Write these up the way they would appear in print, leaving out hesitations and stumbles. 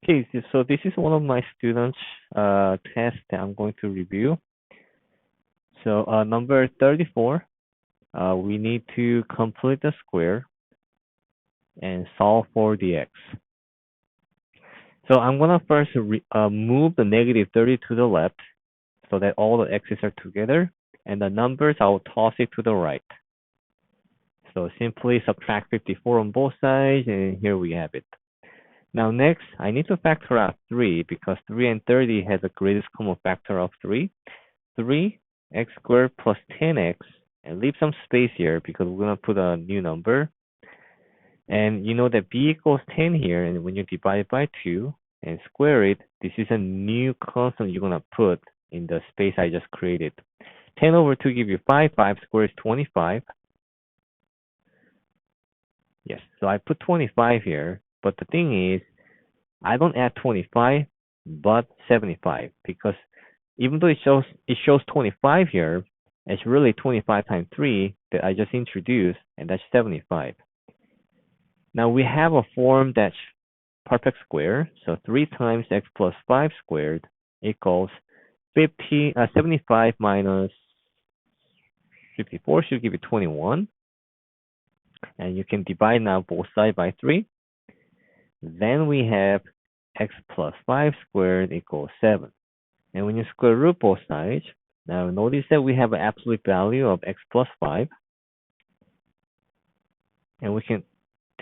Okay, so this is one of my students' tests that I'm going to review. So number 34, we need to complete the square and solve for the x. So I'm gonna first move the negative 30 to the left so that all the x's are together, and the numbers I'll toss it to the right. So simply subtract 54 on both sides, and here we have it. Now next, I need to factor out 3 because 3 and 30 has a greatest common factor of 3. 3x squared plus 10x, and leave some space here because we're going to put a new number. And you know that b equals 10 here, and when you divide it by 2 and square it, this is a new constant you're going to put in the space I just created. 10 over 2 gives you 5. 5 squared is 25. Yes, so I put 25 here, but the thing is, I don't add 25, but 75, because even though it shows 25 here, it's really 25 times 3 that I just introduced, and that's 75. Now we have a form that's perfect square, so 3 times x plus 5 squared equals 75 minus 54 should give you 21. And you can divide now both sides by 3. Then we have x plus 5 squared equals 7. And when you square root both sides, now notice that we have an absolute value of x plus 5. And we can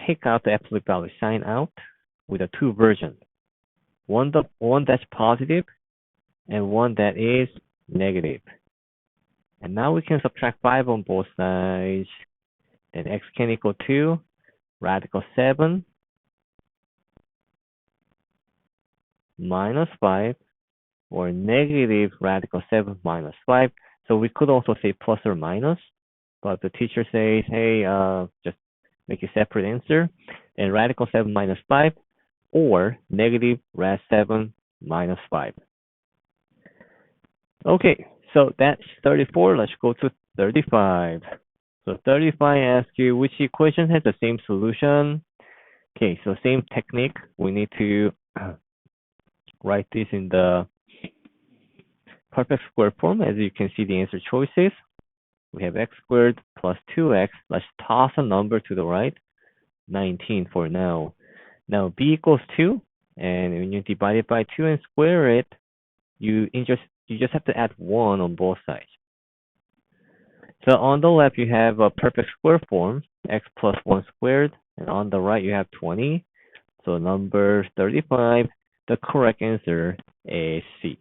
take out the absolute value sign out with a two version. One that's positive and one that is negative. And now we can subtract 5 on both sides. Then x can equal 2, radical 7 minus 5, or negative radical 7 minus 5. So we could also say plus or minus, but the teacher says, hey, just make a separate answer, and radical 7 minus 5, or negative rad 7 minus 5. Okay, so that's 34. Let's go to 35. So 35 asks you which equation has the same solution. Okay, so same technique. We need to write this in the perfect square form. As you can see, the answer choices. We have x squared plus 2x. Let's toss a number to the right. 19 for now. Now b equals 2, and when you divide it by 2 and square it, you just have to add 1 on both sides. So on the left, you have a perfect square form, x plus 1 squared, and on the right, you have 20. So number 35, the correct answer is C.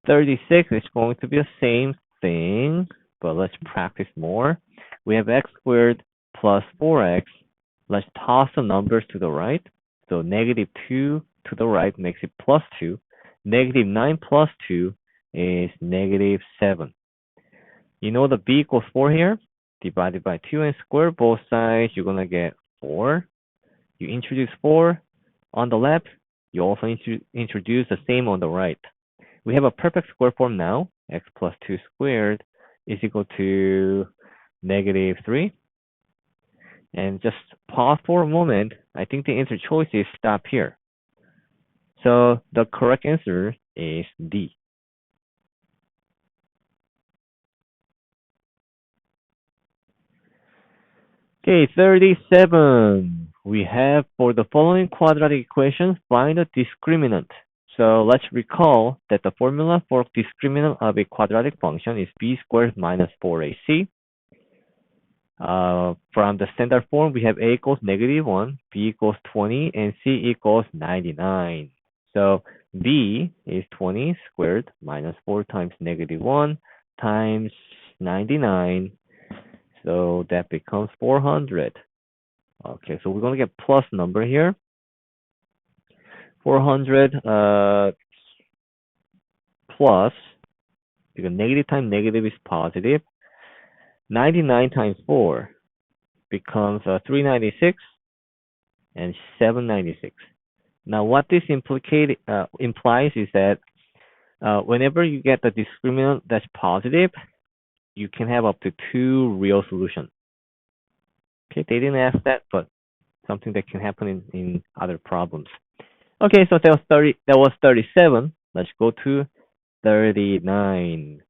36 is going to be the same thing, but let's practice more. We have x squared plus 4x. Let's toss the numbers to the right. So negative 2 to the right makes it plus 2. Negative 9 plus 2 is negative 7. You know the b equals 4 here? Divided by 2 and square both sides, you're going to get 4. You introduce 4 on the left. You also introduce the same on the right. We have a perfect square form now. X plus 2 squared is equal to negative 3. And just pause for a moment. I think the answer choice is stop here. So the correct answer is D. Okay, 37. We have for the following quadratic equation, find the discriminant. So let's recall that the formula for discriminant of a quadratic function is b squared minus 4ac. From the standard form, we have a equals negative 1, b equals 20, and c equals 99. So b is 20 squared minus 4 times negative 1 times 99. So that becomes 400. Okay, so we're going to get plus number here. 400 plus, because negative times negative is positive. 99 times 4 becomes 396 and 796. Now, what this implies is that whenever you get the discriminant that's positive, you can have up to 2 real solutions. Okay, they didn't ask that, but something that can happen in other problems. Okay, so that was 30. That was 37. Let's go to 39.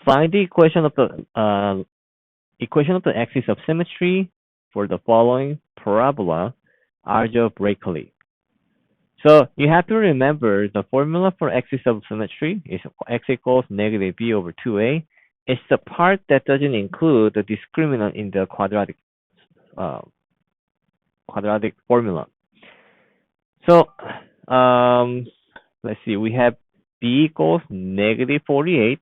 Find the equation of the axis of symmetry for the following parabola algebraically. So you have to remember the formula for axis of symmetry is x equals negative b over 2a. It's the part that doesn't include the discriminant in the uh, quadratic formula. So let's see, we have b equals negative 48,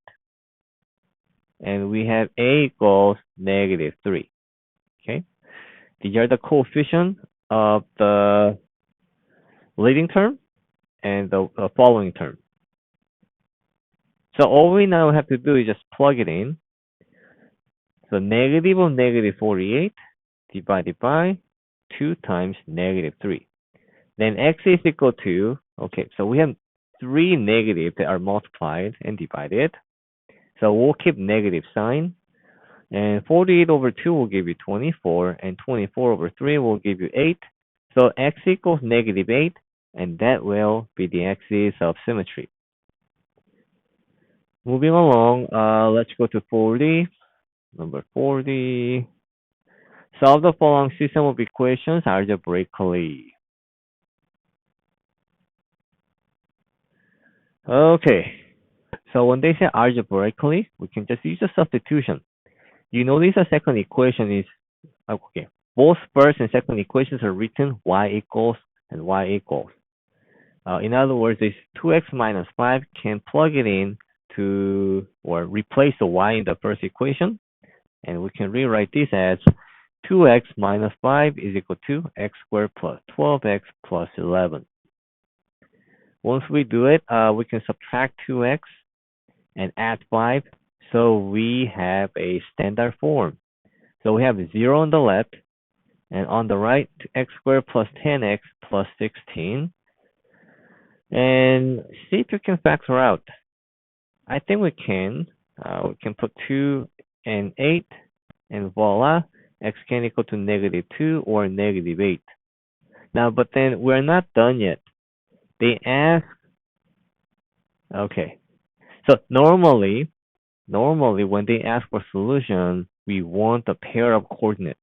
and we have a equals negative 3. Okay, these are the coefficients of the leading term and the following term. So all we now have to do is just plug it in. So negative of negative 48 divided by 2 times negative 3. Then x is equal to, okay, so we have 3 negatives that are multiplied and divided. So we'll keep negative sign. And 48 over 2 will give you 24, and 24 over 3 will give you 8. So x equals negative 8, and that will be the axis of symmetry. Moving along, let's go to 40. Number 40. Solve the following system of equations algebraically. Okay, so when they say algebraically, we can just use a substitution. You notice the second equation is, okay, both first and second equations are written y equals and y equals. In other words, this 2x minus 5 can plug it in to, or replace the y in the first equation, and we can rewrite this as 2x minus 5 is equal to x squared plus 12x plus 11. Once we do it, we can subtract 2x and add 5, so we have a standard form. So we have 0 on the left, and on the right, x squared plus 10x plus 16. And see if you can factor out. I think we can. We can put 2 and 8, and voila, x can equal to negative 2 or negative 8. Now, but then we're not done yet. They ask, okay, so normally when they ask for solution, we want a pair of coordinates.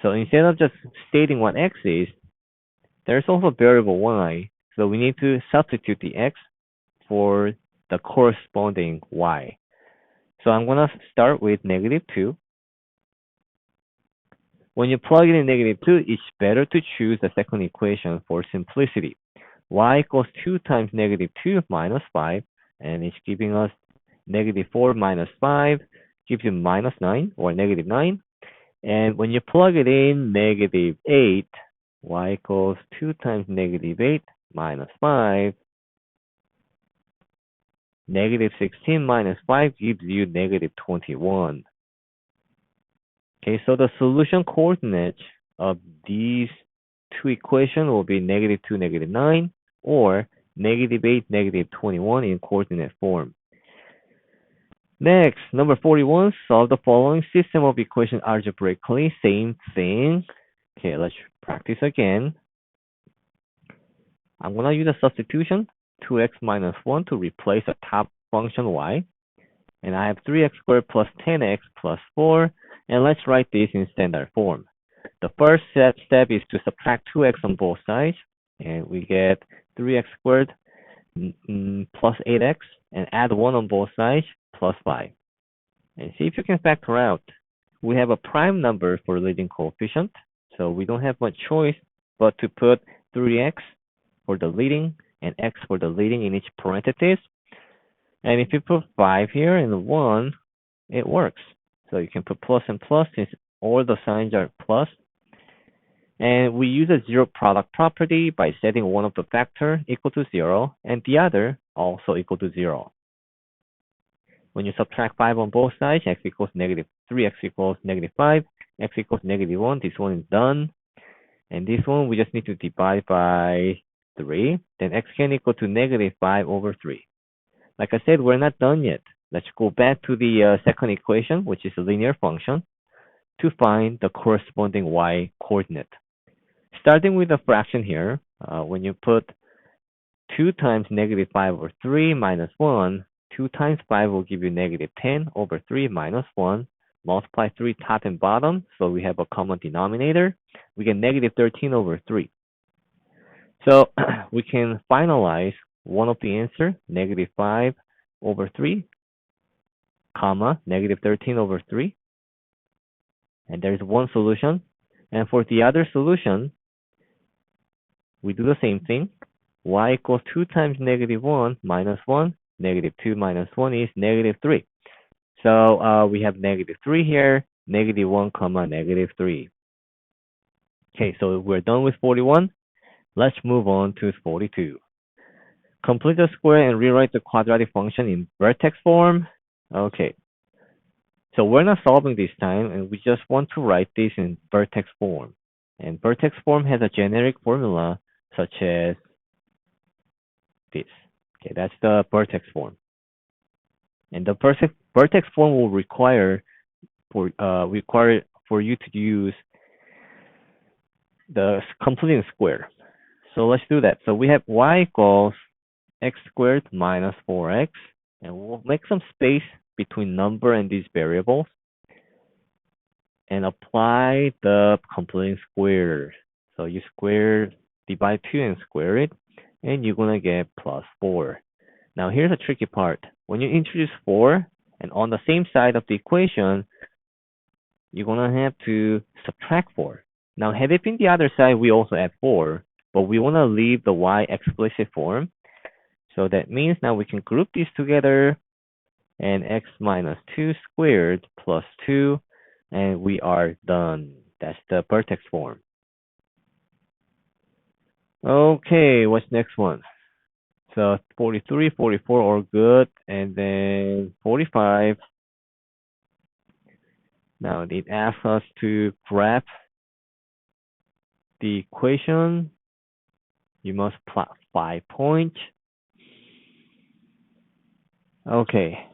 So instead of just stating what x is, there's also a variable y, so we need to substitute the x for the corresponding y. So I'm going to start with negative 2. When you plug in negative 2, it's better to choose the second equation for simplicity. Y equals 2 times negative 2 minus 5, and it's giving us negative 4 minus 5 gives you minus 9 or negative 9. And when you plug it in negative 8, y equals 2 times negative 8 minus 5. Negative 16 minus 5 gives you negative 21. Okay, so the solution coordinates of these two equations will be negative 2, negative 9, or negative 8, negative 21 in coordinate form. Next, number 41, solve the following system of equations algebraically. Same thing. Okay, let's practice again. I'm going to use a substitution, 2x minus 1 to replace the top function y. And I have 3x squared plus 10x plus 4. And let's write this in standard form. The first step is to subtract 2x on both sides. And we get 3x squared plus 8x. And add 1 on both sides, plus 5. And see if you can factor out. We have a prime number for leading coefficient. So we don't have much choice but to put 3x for the leading and x for the leading in each parenthesis. And if you put 5 here and 1, it works. So you can put plus and plus since all the signs are plus. And we use a zero product property by setting one of the factor equal to 0 and the other also equal to 0. When you subtract 5 on both sides, x equals negative 3, x equals negative 5, x equals negative 1. This one is done. And this one, we just need to divide by 3. Then x can equal to negative 5 over 3. Like I said, we're not done yet. Let's go back to the second equation, which is a linear function, to find the corresponding y coordinate. starting with the fraction here, when you put 2 times negative 5 over 3 minus 1, 2 times 5 will give you negative 10 over 3 minus 1. Multiply 3 top and bottom, so we have a common denominator. We get negative 13 over 3. So we can finalize one of the answer, negative 5 over 3, comma, negative 13 over 3. And there's one solution. And for the other solution, we do the same thing. Y equals 2 times negative 1 minus 1. Negative 2 minus 1 is negative 3. So we have negative 3 here, negative 1 comma negative 3. Okay, so we're done with 41. Let's move on to 42. Complete the square and rewrite the quadratic function in vertex form. Okay, so we're not solving this time, and we just want to write this in vertex form. And vertex form has a generic formula such as this. Okay, that's the vertex form. And the vertex form will require for you to use the completing square. So let's do that. So we have y equals x squared minus 4x, and we'll make some space between number and these variables and apply the completing square. So you divide 2 and square it, and you're going to get plus 4. Now here's the tricky part. When you introduce 4, and on the same side of the equation, you're going to have to subtract 4. Now, had it been the other side, we also add 4, but we want to leave the y explicit form. So that means now we can group these together, and x minus 2 squared plus 2, and we are done. That's the vertex form. Okay, what's next one? So 43, 44 are good, and then 45. Now it asks us to graph the equation. You must plot 5 points. Okay.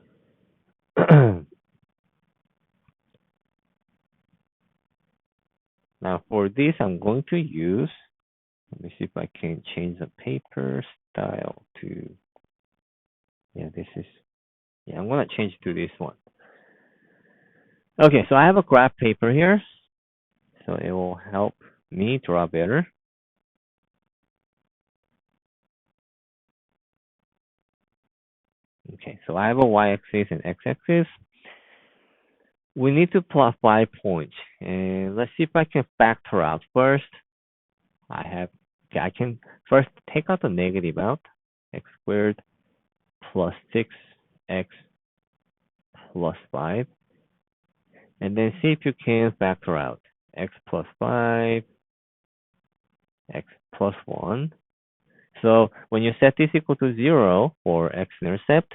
Now for this, I'm going to use, let me see if I can change the paper style to, I'm going to change to this one. Okay, so I have a graph paper here, so it will help me draw better. Okay, so I have a y-axis and x-axis. We need to plot 5 points, and let's see if I can factor out first. I can first take out the negative out, x squared plus 6x plus 5, and then see if you can factor out x plus 5, x plus 1. So when you set this equal to 0 for x-intercept,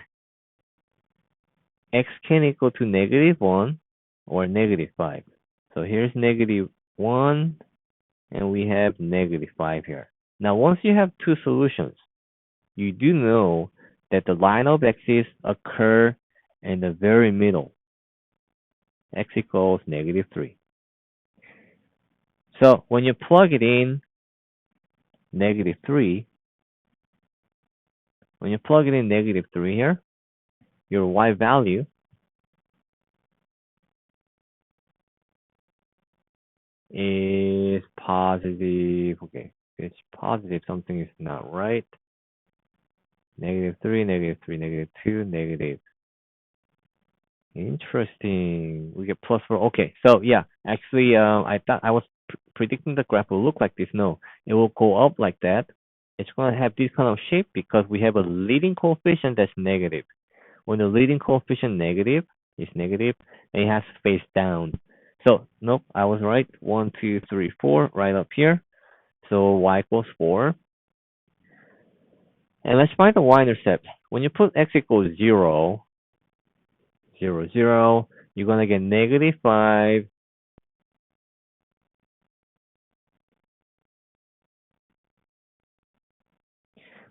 x can equal to negative 1 or negative 5. So here's negative 1, and we have negative 5 here. Now, once you have two solutions, you do know that the line of x's occur in the very middle. X equals negative 3. So when you plug it in, negative 3, when you plug it in negative 3 here, your y value is positive. Okay, it's positive. Something is not right. Negative 3, negative 3, negative 2, negative. Interesting. We get plus 4. Okay, so yeah, actually, I thought I was predicting the graph will look like this. No, it will go up like that. It's going to have this kind of shape because we have a leading coefficient that's negative. When the leading coefficient is negative, it has to face down. So, nope, I was right. 1, 2, 3, 4, right up here. So y equals 4. And let's find the y-intercept. When you put x equals 0, 0, 0, you're going to get negative 5.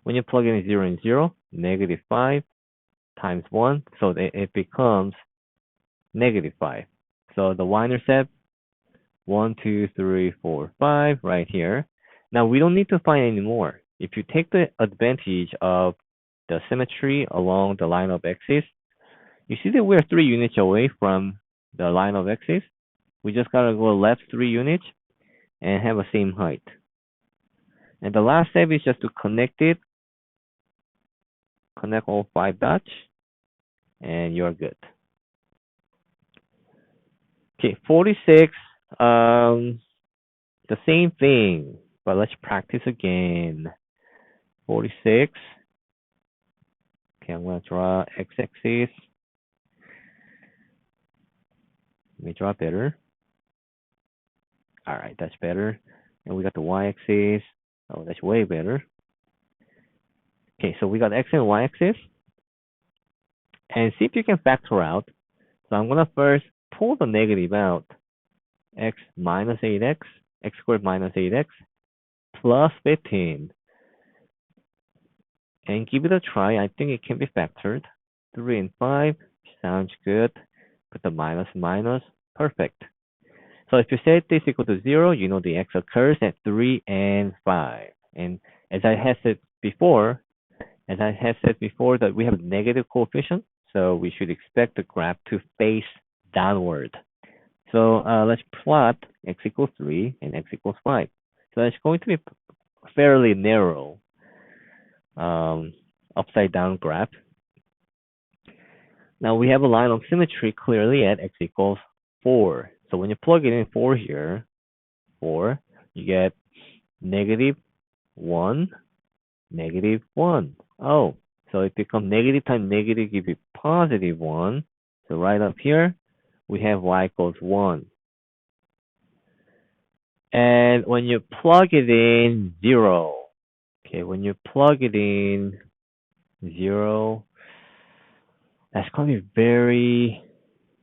When you plug in 0 and 0, negative 5 times 1, so it becomes negative 5. So the y-intercept, 1, 2, 3, 4, 5, right here. Now we don't need to find any more. If you take the advantage of the symmetry along the line of axis, you see that we're 3 units away from the line of axis. We just gotta go left 3 units and have the same height. And the last step is just to connect it, connect all 5 dots, and you're good. Okay, 46, the same thing, but let's practice again. 46. Okay, I'm gonna draw x-axis. Let me draw better. All right, that's better. And we got the y-axis. Oh, that's way better. Okay, so we got x and y-axis. And see if you can factor out. So I'm gonna first pull the negative out. X minus 8x, x squared minus 8x, plus 15. And give it a try. I think it can be factored. 3 and 5, sounds good. Put the minus minus, perfect. So if you set this equal to 0, you know the x occurs at 3 and 5. And as I had said before, that we have a negative coefficient, so we should expect the graph to face downward. So let's plot x equals 3 and x equals 5. So it's going to be fairly narrow upside down graph. Now we have a line of symmetry clearly at x equals 4. So when you plug it in 4 here, 4, you get negative 1, negative 1. Oh, so it becomes negative times negative give you positive 1. So right up here, we have y equals 1. And when you plug it in 0, okay, when you plug it in 0, that's going to be very,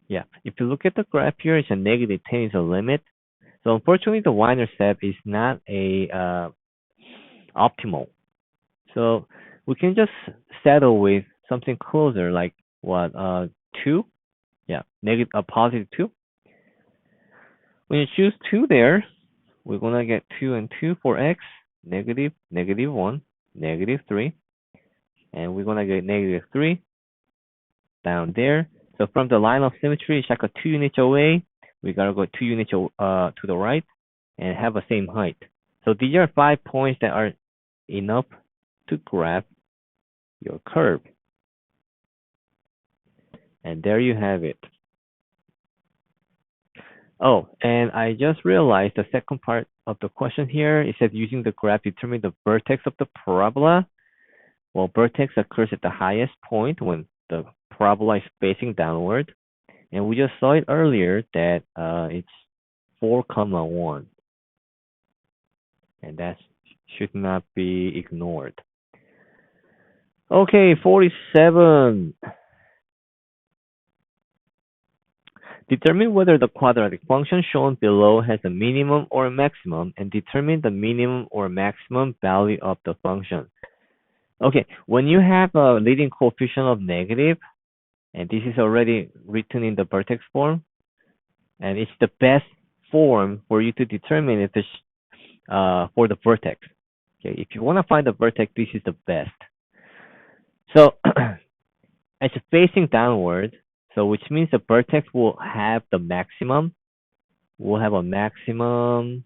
yeah. If you look at the graph here, it's a negative 10 is a limit. So unfortunately, the y-intercept is not a optimal. So we can just settle with something closer, like what, 2? Yeah, negative, positive 2. When you choose 2 there, we're gonna get 2 and 2 for x, negative, negative 1, negative 3, and we're gonna get negative 3 down there. So from the line of symmetry, it's like a 2 units away. We gotta go 2 units to the right and have the same height. So these are 5 points that are enough to grab your curve. And there you have it. Oh, and I just realized the second part of the question here, it said using the graph determine the vertex of the parabola. Well, vertex occurs at the highest point when the parabola is facing downward. And we just saw it earlier that it's 4, 1. And that should not be ignored. Okay, 47. Determine whether the quadratic function shown below has a minimum or a maximum and determine the minimum or maximum value of the function. Okay, when you have a leading coefficient of negative, and this is already written in the vertex form, and it's the best form for you to determine if it's for the vertex. Okay, if you want to find the vertex, this is the best. So it's facing downward, so which means the vertex will have the maximum. We'll have a maximum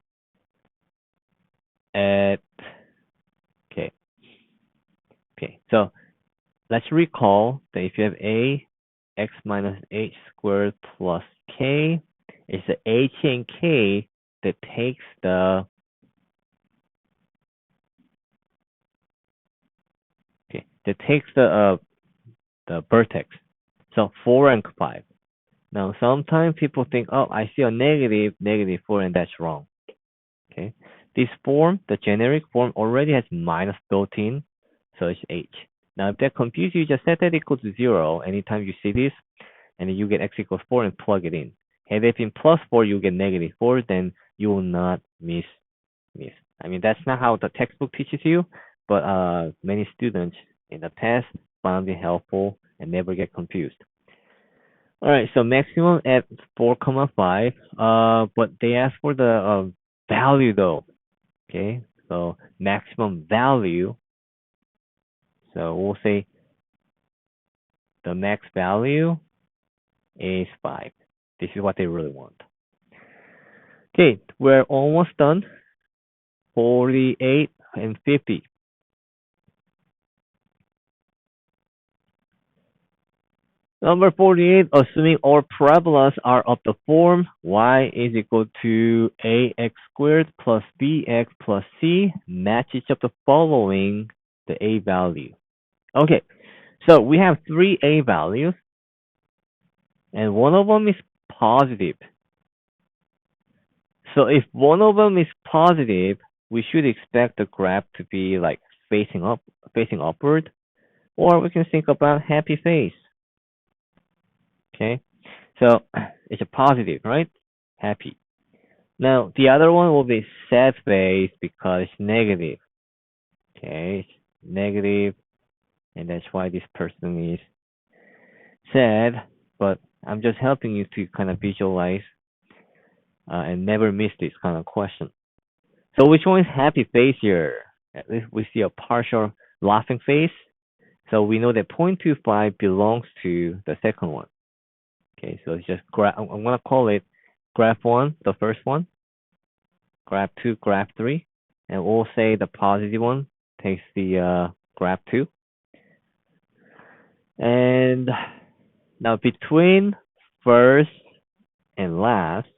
at, okay. So let's recall that if you have a x minus h squared plus k, it's the h and k that takes the vertex. So 4 and 5. Now sometimes people think, oh, I see a negative, negative 4, and that's wrong. Okay, this form, the generic form, already has minus built in, so it's h. Now if that confuses you, just set that equal to 0 anytime you see this, and then you get x equals 4 and plug it in. Had it been plus 4, you get negative 4, then you will not miss. I mean, that's not how the textbook teaches you, but many students in the past found it helpful and never get confused. All right, so maximum at 4, 5, but they ask for the value though. Okay, So maximum value. So we'll say the max value is 5. This is what they really want. Okay, we're almost done. 48 and 50. Number 48, assuming all parabolas are of the form y is equal to ax squared plus bx plus c, match each of the following the a value. Okay, so we have 3 a values, and one of them is positive. So if one of them is positive, we should expect the graph to be like facing upward, or we can think about happy face. Okay, so it's a positive, right? Happy. Now the other one will be sad face because it's negative. Okay, it's negative, and that's why this person is sad. But I'm just helping you to kind of visualize and never miss this kind of question. So which one is happy face here? At least we see a partial laughing face. So we know that 0.25 belongs to the second one. Okay, so it's just I'm gonna call it graph 1, the first one, graph 2, graph 3, and we'll say the positive one takes the graph 2. And now between first and last,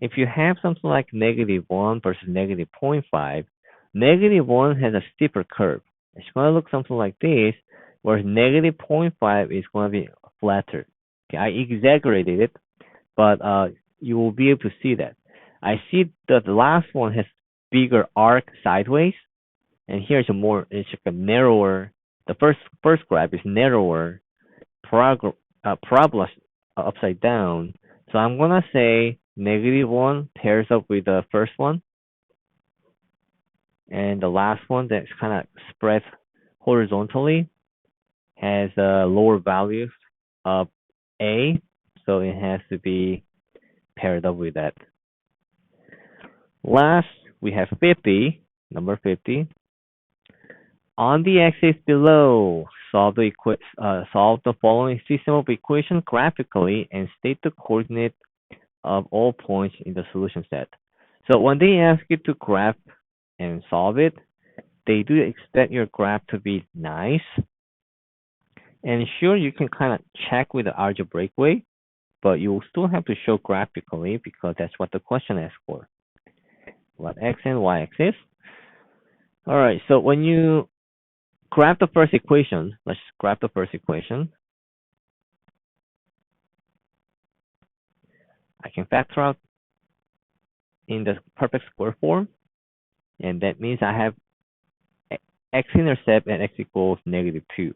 if you have something like -1 versus -0.5, -1 has a steeper curve. It's going to look something like this, whereas -0.5 is going to be flatter. Okay, I exaggerated it, but you will be able to see that. I see that the last one has bigger arc sideways, and here's it's like a narrower. The first graph is narrower, parabola upside down. So I'm gonna say -1 pairs up with the first one, and the last one that's kind of spread horizontally has lower values of a, so it has to be paired up with that. Last, we have 50, number 50. On the axis below, solve the following system of equations graphically and state the coordinate of all points in the solution set. So when they ask you to graph and solve it, they do expect your graph to be nice. And sure, you can kind of check with the algebraic way, but you will still have to show graphically because that's what the question asks for. What x and y axis. All right, so when you graph the first equation, let's graph the first equation. I can factor out in the perfect square form, and that means I have x-intercept and x equals -2.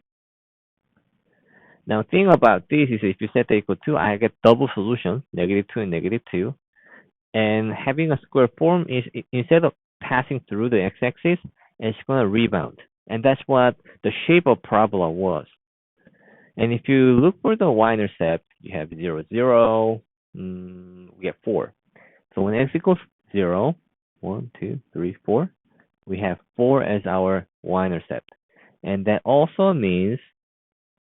Now, thing about this is if you set the equal to, I get double solution, -2 and -2. And having a square form is, instead of passing through the x-axis, it's going to rebound. And that's what the shape of parabola was. And if you look for the y-intercept, you have 0, 0, we have 4. So when x equals 0, 1, 2, 3, 4, we have 4 as our y-intercept. And that also means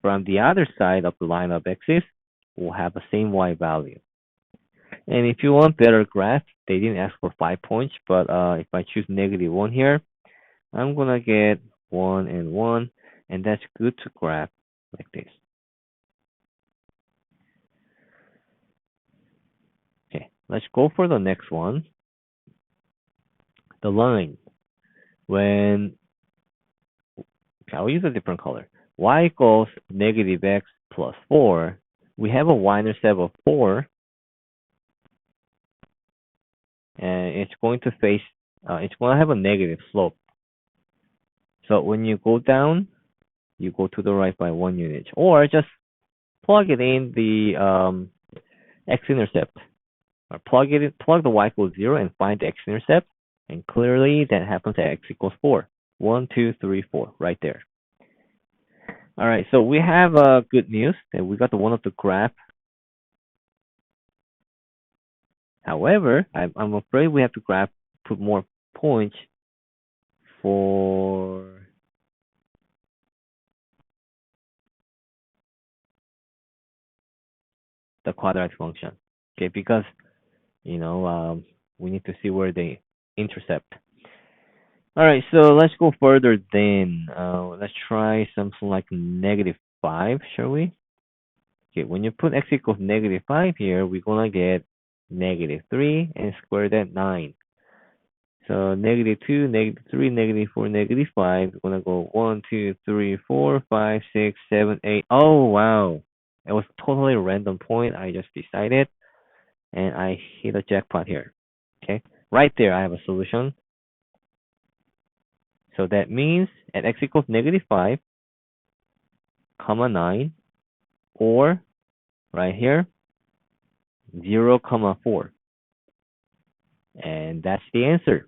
from the other side of the line of axis, we'll have the same y value. And if you want better graph, they didn't ask for 5 points, but if I choose -1 here, I'm gonna get 1 and 1, and that's good to graph like this. Okay, let's go for the next one. The line. When, okay, I'll use a different color. Y equals -x plus 4. We have a y-intercept of 4, and it's going to face, it's going to have a negative slope. So when you go down, you go to the right by 1 unit, or just plug it in the x-intercept, or plug the y equals 0 and find the x-intercept, and clearly that happens at x equals 4. 1, 2, 3, 4, right there. All right, so we have good news that we got the one of the graph. However, I'm afraid we have to put more points for the quadratic function. Okay, because you know we need to see where they intercept. All right, so let's go further then. Let's try something like -5, shall we? Okay, when you put x equals -5 here, we're gonna get -3 and square that 9. So -2, -3, -4, -5. We're gonna go 1, 2, 3, 4, 5, 6, 7, 8. Oh wow, it was totally a random point. I just decided, and I hit a jackpot here. Okay, right there, I have a solution. So that means at x equals -5, comma 9, or right here 0, comma 4, and that's the answer.